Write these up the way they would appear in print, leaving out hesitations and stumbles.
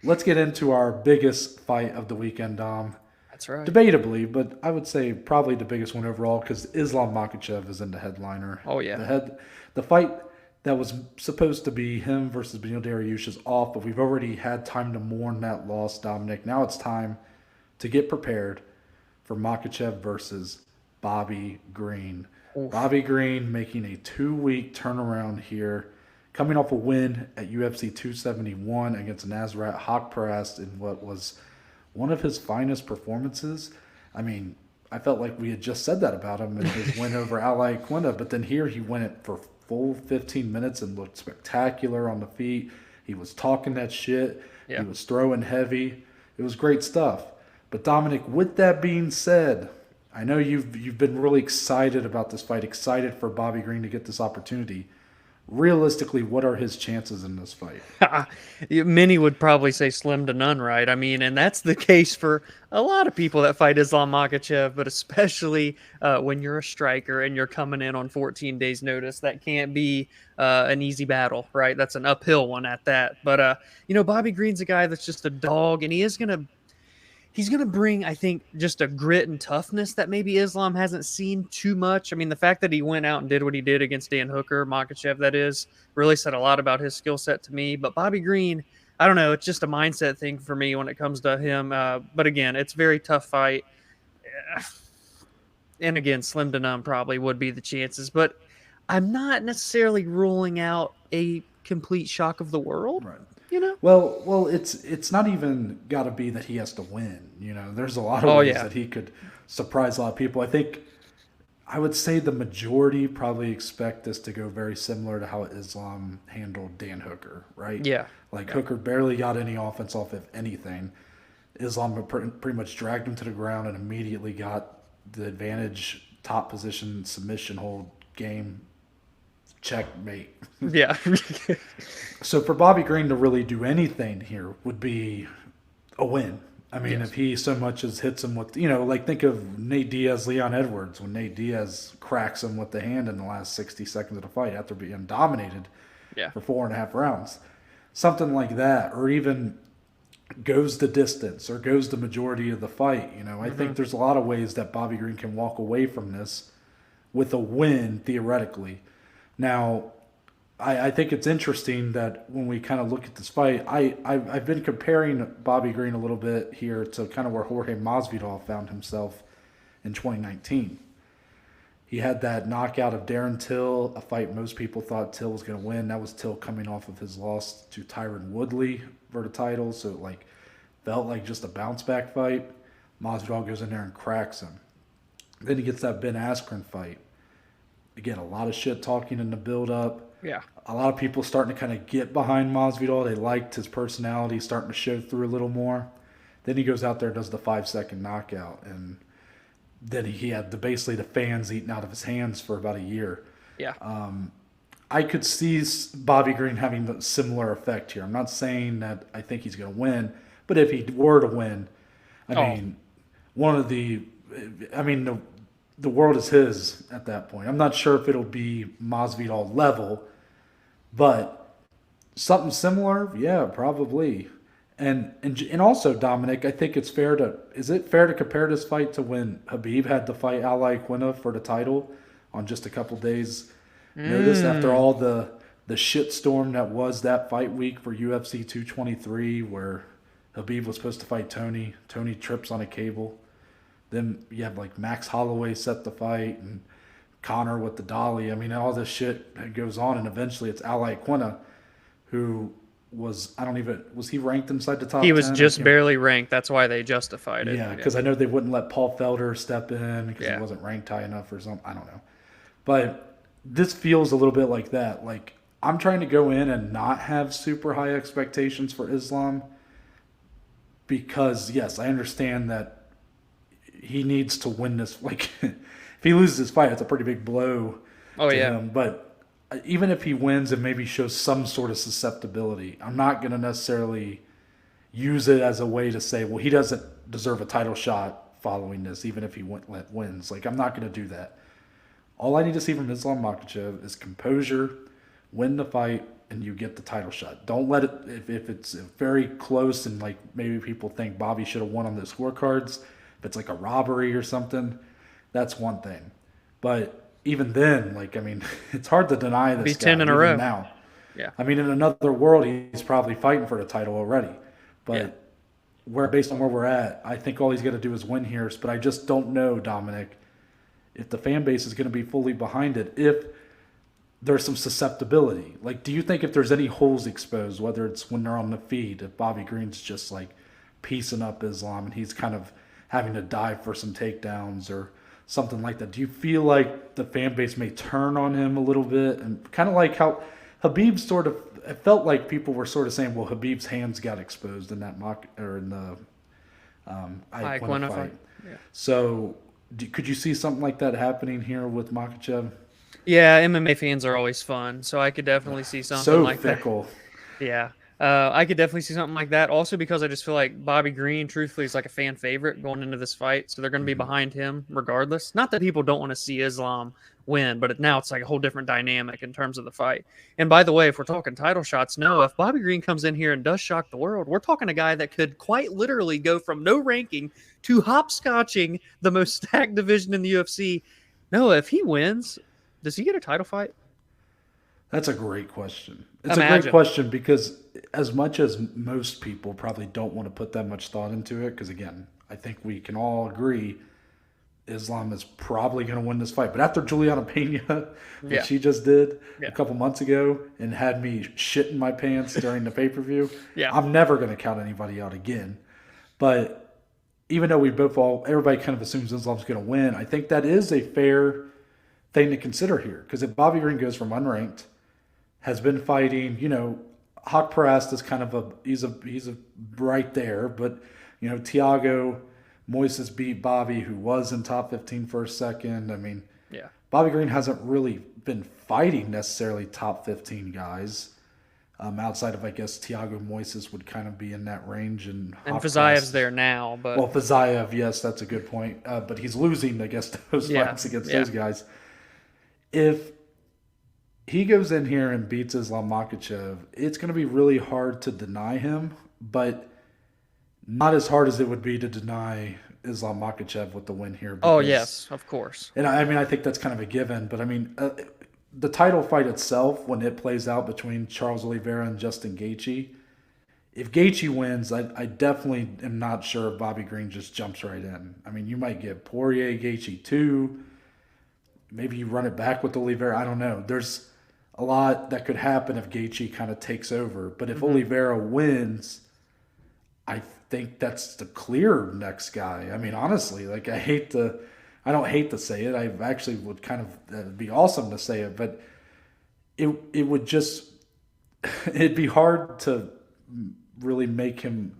let's get into our biggest fight of the weekend, Dom. That's right. Debatably, but I would say probably the biggest one overall because Islam Makhachev is in the headliner. Oh yeah. The fight that was supposed to be him versus Beneil Dariush is off, but we've already had time to mourn that loss, Dominic. Now it's time to get prepared for Makhachev versus Bobby Green. Oof. Bobby Green making a 2 week turnaround here, coming off a win at UFC 271 against Nasrat Haqparast in what was one of his finest performances. I mean, I felt like we had just said that about him in his win over Ally Quinta, but then here he went it for full 15 minutes and looked spectacular on the feet. He was talking that shit. He Yeah. was throwing heavy. It was great stuff. But Dominic, with that being said, I know you've been really excited about this fight, excited for Bobby Green to get this opportunity. Realistically, what are his chances in this fight? Many would probably say slim to none, right? I mean, and that's the case for a lot of people that fight Islam Makhachev, but especially when you're a striker and you're coming in on 14 days' notice. That can't be an easy battle, right? That's an uphill one at that. But, Bobby Green's a guy that's just a dog, and he's gonna bring, I think, just a grit and toughness that maybe Islam hasn't seen too much. I mean, the fact that he went out and did what he did against Dan Hooker, Makachev, that is, really said a lot about his skill set to me. But Bobby Green, I don't know, it's just a mindset thing for me when it comes to him. But again, it's a very tough fight. And again, slim to none probably would be the chances. But I'm not necessarily ruling out a complete shock of the world, Right. you know? Well, it's not even got to be that he has to win. There's a lot of Oh, ways yeah. that he could surprise a lot of people. I think I would say the majority probably expect this to go very similar to how Islam handled Dan Hooker, right? Yeah. Like Yeah. Hooker barely got any offense off, if anything. Islam pretty much dragged him to the ground and immediately got the advantage, top position, submission hold, game, checkmate. Yeah. So for Bobby Green to really do anything here would be a win. I mean, if Yes. he so much as hits him with, like think of Nate Diaz, Leon Edwards, when Nate Diaz cracks him with the hand in the last 60 seconds of the fight after being dominated Yeah. for 4.5 rounds. Something like that, or even goes the distance or goes the majority of the fight. I Hmm. think there's a lot of ways that Bobby Green can walk away from this with a win theoretically. Now, I think it's interesting that when we kind of look at this fight, I've been comparing Bobby Green a little bit here to kind of where Jorge Masvidal found himself in 2019. He had that knockout of Darren Till, a fight most people thought Till was going to win. That was Till coming off of his loss to Tyron Woodley for the title, so it felt like just a bounce back fight. Masvidal goes in there and cracks him. Then he gets that Ben Askren fight. Again, a lot of shit talking in the build up. Yeah. A lot of people starting to kind of get behind Masvidal. They liked his personality starting to show through a little more. Then he goes out there and does the 5 second knockout, and then he had basically the fans eating out of his hands for about a year. Yeah. I could see Bobby Green having a similar effect here. I'm not saying that I think he's going to win, but if he were to win, I Oh, mean, one of the, I mean, the world is his at that point. I'm not sure if it'll be Masvidal level, but something similar, yeah, probably. And also Dominic, I think it's fair to is it fair to compare this fight to when Habib had to fight Ally Quinta for the title on just a couple days notice after mm, all the shitstorm that was that fight week for UFC 223 where Habib was supposed to fight Tony. Tony trips on a cable. Then you have like Max Holloway set the fight and Connor with the dolly. I mean, all this shit that goes on, and eventually it's Ally Quinta, who was I don't even was he ranked inside the he top was 10? I just can't. barely ranked. That's why they justified it. Yeah, Yeah. because I know they wouldn't let Paul Felder step in because he Yeah. wasn't ranked high enough or something. I don't know, but this feels a little bit like that. Like I'm trying to go in and not have super high expectations for Islam because yes, I understand that he needs to win this. Like if he loses this fight, it's a pretty big blow Oh, to yeah. him. But even if he wins and maybe shows some sort of susceptibility, I'm not going to necessarily use it as a way to say, well, he doesn't deserve a title shot following this, even if he wins. Like I'm not going to do that. All I need to see from Islam Makhachev is composure, win the fight, and you get the title shot. Don't let it, if it's very close and like maybe people think Bobby should have won on the scorecards, if it's like a robbery or something, that's one thing. But even then, like, I mean, it's hard to deny Be this 10 guy in a even row. now. Yeah. I mean, in another world, he's probably fighting for the title already. Yeah. But where, based on where we're at, I think all he's got to do is win here. But I just don't know, Dominic, if the fan base is going to be fully behind it. If there's some susceptibility, like, do you think if there's any holes exposed, whether it's when they're on the feed, if Bobby Green's just like piecing up Islam and he's kind of having to dive for some takedowns or something like that, do you feel like the fan base may turn on him a little bit, and kind of like how Habib sort of, it felt like people were sort of saying, well, Habib's hands got exposed in that mock or in the Iquina fight. Yeah. So could you see something like that happening here with Makhachev? Yeah, MMA fans are always fun, so I could definitely see something So like that. fickle. Yeah. I could definitely see something like that. Also, because I just feel like Bobby Green, truthfully, is like a fan favorite going into this fight. So they're going to be behind him regardless. Not that people don't want to see Islam win, but now it's like a whole different dynamic in terms of the fight. And by the way, if we're talking title shots, no, if Bobby Green comes in here and does shock the world, we're talking a guy that could quite literally go from no ranking to hopscotching the most stacked division in the UFC. No, if he wins, does he get a title fight? That's a great question. It's a Imagine. great question because as much as most people probably don't want to put that much thought into it, because again, I think we can all agree Islam is probably going to win this fight. But after Juliana Pena, Yeah. what she just did Yeah. a couple months ago and had me shitting my pants during the pay-per-view, Yeah. I'm never going to count anybody out again. But even though everybody kind of assumes Islam's going to win, I think that is a fair thing to consider here. Because if Bobby Green goes from unranked, has been fighting, Hawk Parast is kind of he's a right there, but Thiago Moises beat Bobby, who was in top 15 for a second. I mean, Yeah. Bobby Green hasn't really been fighting necessarily top 15 guys. Outside of, I guess, Thiago Moises would kind of be in that range, and Hawk Fizayev's Parast- there now, but Well, Fizayev, yes, that's a good point. But he's losing, I guess, those Yeah, fights against yeah. those guys. If he goes in here and beats Islam Makhachev, it's going to be really hard to deny him, but not as hard as it would be to deny Islam Makhachev with the win here. oh because- yes, of course. And I mean, I think that's kind of a given, but I mean, the title fight itself, when it plays out between Charles Oliveira and Justin Gaethje, if Gaethje wins, I definitely am not sure if Bobby Green just jumps right in. I mean, you might get Poirier, Gaethje 2. Maybe you run it back with Oliveira. I don't know. There's a lot that could happen if Gaethje kind of takes over. But if Oliveira wins, I think that's the clear next guy. I mean, honestly, like I don't hate to say it. I actually would kind of it'd be awesome to say it, but it would just it'd be hard to really make him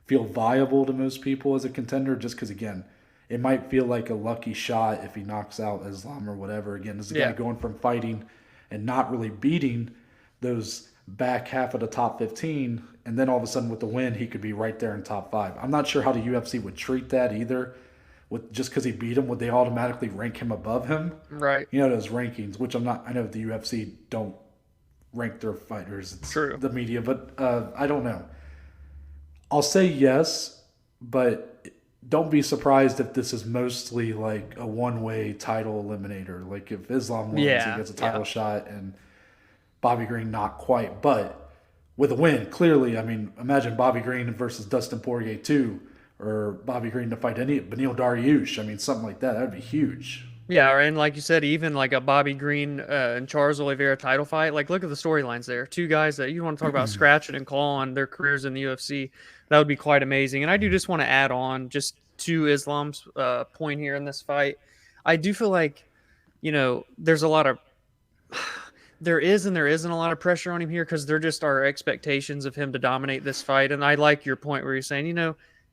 feel viable to most people as a contender, just because again, it might feel like a lucky shot if he knocks out Islam or whatever. Again, as a guy Yeah. going from fighting and not really beating those back half of the top 15, and then all of a sudden with the win, he could be right there in top 5. I'm not sure how the UFC would treat that either. With just because he beat him, would they automatically rank him above him? Right. Those rankings, which I'm not. I know the UFC don't rank their fighters. It's True. the media, but I don't know. I'll say yes, but don't be surprised if this is mostly like a one-way title eliminator. Like if Islam wins, Yeah, he gets a title yeah. shot, and Bobby Green not quite. But with a win, clearly, I mean, imagine Bobby Green versus Dustin Poirier 2, or Bobby Green to fight Beneil Dariush. I mean, something like that. That would be huge. Yeah, and like you said, even like a Bobby Green and Charles Oliveira title fight. Like, look at the storylines there. Two guys that you want to talk about scratching and clawing their careers in the UFC. That would be quite amazing. And I do just want to add on just to Islam's point here in this fight. I do feel like, there's a lot of there is and there isn't a lot of pressure on him here because there just are expectations of him to dominate this fight. And I like your point where you're saying,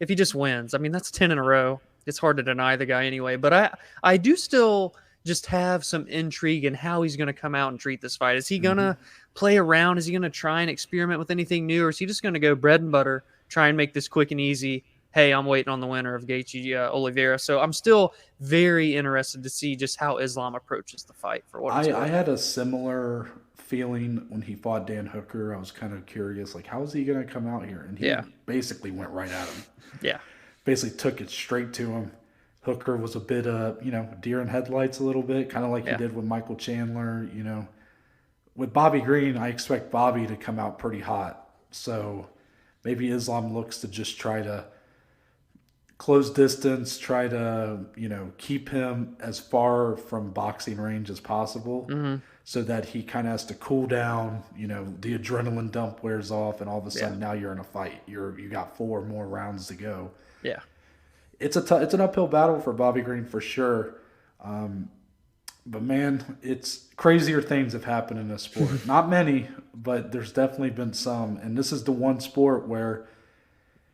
if he just wins, I mean, that's 10 in a row. It's hard to deny the guy anyway. But I do still just have some intrigue in how he's going to come out and treat this fight. Is he going to play around? Is he going to try and experiment with anything new? Or is he just going to go bread and butter, try and make this quick and easy? Hey, I'm waiting on the winner of Gaethje Oliveira. So I'm still very interested to see just how Islam approaches the fight for what it's worth. I had a similar feeling when he fought Dan Hooker. I was kind of curious, like, how is he going to come out here? And he Yeah. basically went right at him. Yeah. Basically took it straight to him. Hooker was a bit, deer in headlights a little bit, kind of like he Yeah. did with Michael Chandler. With Bobby Green, I expect Bobby to come out pretty hot. So maybe Islam looks to just try to close distance, try to, keep him as far from boxing range as possible Mm-hmm. so that he kind of has to cool down, the adrenaline dump wears off and all of a sudden now you're in a fight. You got 4 more rounds to go. Yeah. It's it's an uphill battle for Bobby Green for sure. But man, it's crazier things have happened in this sport. Not many, but there's definitely been some. And this is the one sport where,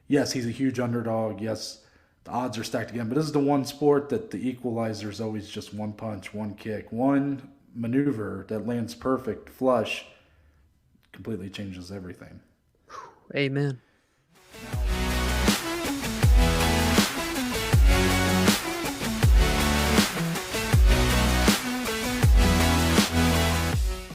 yes, he's a huge underdog. Yes, the odds are stacked again. But this is the one sport that the equalizer is always just one punch, one kick, one maneuver that lands perfect, flush, completely changes everything. Amen.